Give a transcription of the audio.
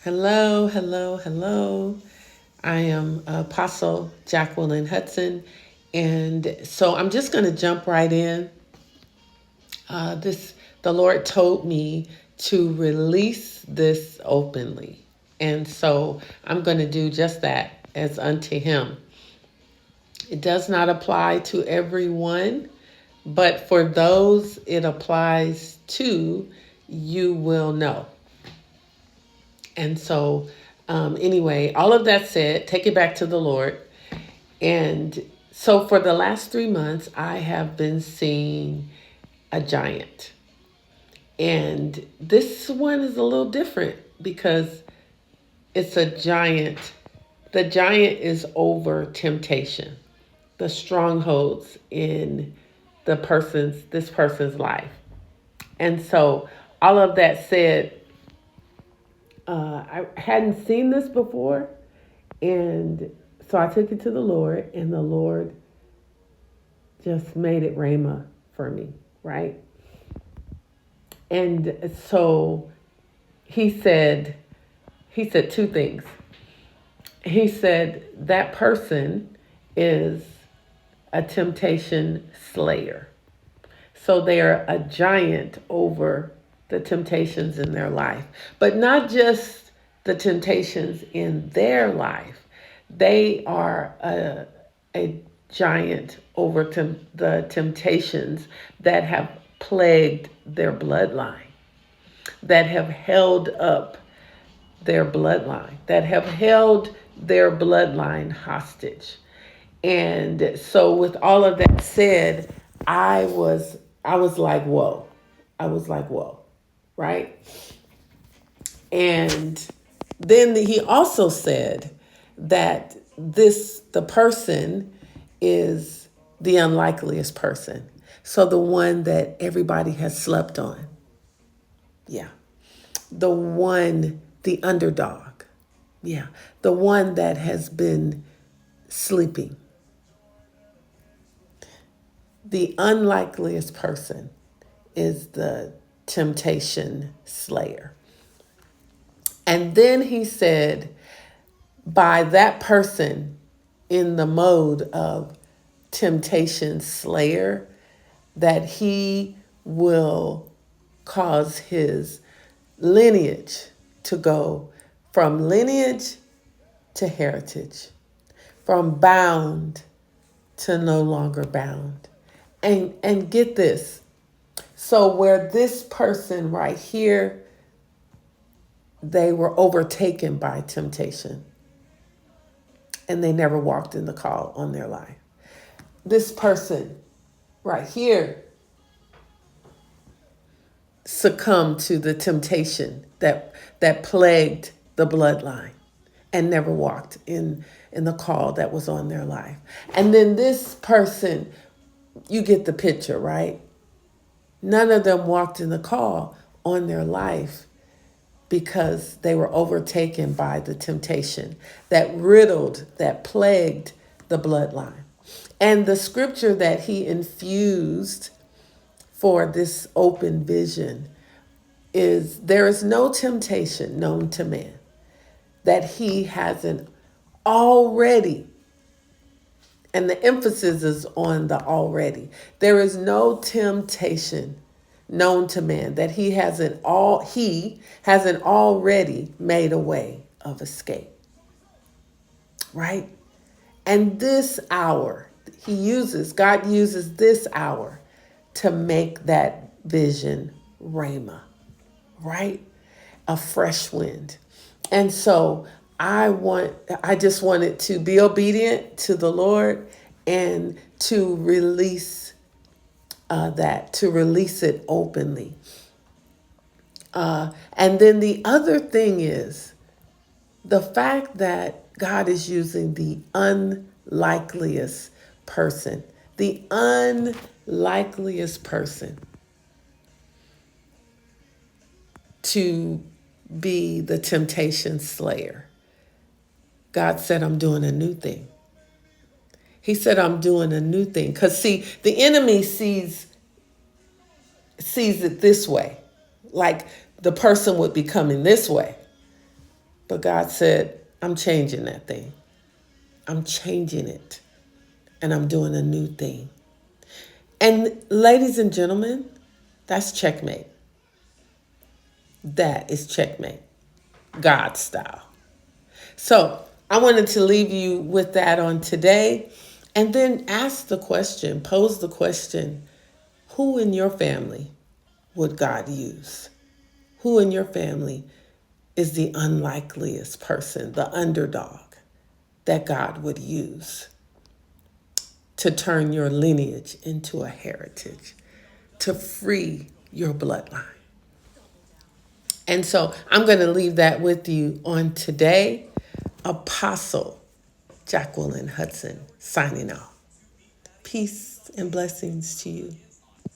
Hello, hello, hello. I am Apostle Jacqueline Hudson, and so I'm just going to jump right in. This the Lord told me to release this openly, and so I'm going to do just that as unto Him. It does not apply to everyone, but for those it applies to, you will know. And so, anyway, all of that said, take it back to the Lord. And so, for the last 3 months, I have been seeing a giant. And this one is a little different because it's a giant. The giant is over temptation, the strongholds in this person's life. And so, all of that said, I hadn't seen this before, and so I took it to the Lord, and the Lord just made it Rhema for me, right? And so he said two things. He said that person is a temptation slayer. So they're a giant over the temptations in their life, but not just the temptations in their life. They are a giant over the temptations that have plagued their bloodline, that have held up their bloodline, that have held their bloodline hostage. And so with all of that said, I was like, whoa. I was like, whoa, right? And then he also said that the person is the unlikeliest person. So the one that everybody has slept on. Yeah. The underdog. Yeah. The one that has been sleeping. The unlikeliest person is the temptation slayer. And then he said, by that person in the mode of temptation slayer, that he will cause his lineage to go from lineage to heritage, from bound to no longer bound. And get this. So where this person right here, they were overtaken by temptation and they never walked in the call on their life. This person right here succumbed to the temptation that plagued the bloodline and never walked in the call that was on their life. And then this person, you get the picture, right? None of them walked in the call on their life because they were overtaken by the temptation that plagued the bloodline. And the scripture that he infused for this open vision is, there is no temptation known to man that he hasn't already, and the emphasis is on the already. There is no temptation known to man that he hasn't already made a way of escape. Right? And this hour, God uses this hour to make that vision rhema, right? A fresh wind. And so I just wanted to be obedient to the Lord and to release to release it openly. And then the other thing is the fact that God is using the unlikeliest person, the unlikeliest person to be the temptation slayer. God said, I'm doing a new thing. He said, I'm doing a new thing. Because see, the enemy sees it this way. Like the person would be coming this way. But God said, I'm changing that thing. I'm changing it. And I'm doing a new thing. And ladies and gentlemen, that's checkmate. That is checkmate. God style. So I wanted to leave you with that on today. And then ask the question, pose the question, who in your family would God use? Who in your family is the unlikeliest person, the underdog that God would use to turn your lineage into a heritage, to free your bloodline? And so I'm going to leave that with you on today. Apostle Jacqueline Hudson signing off. Peace and blessings to you.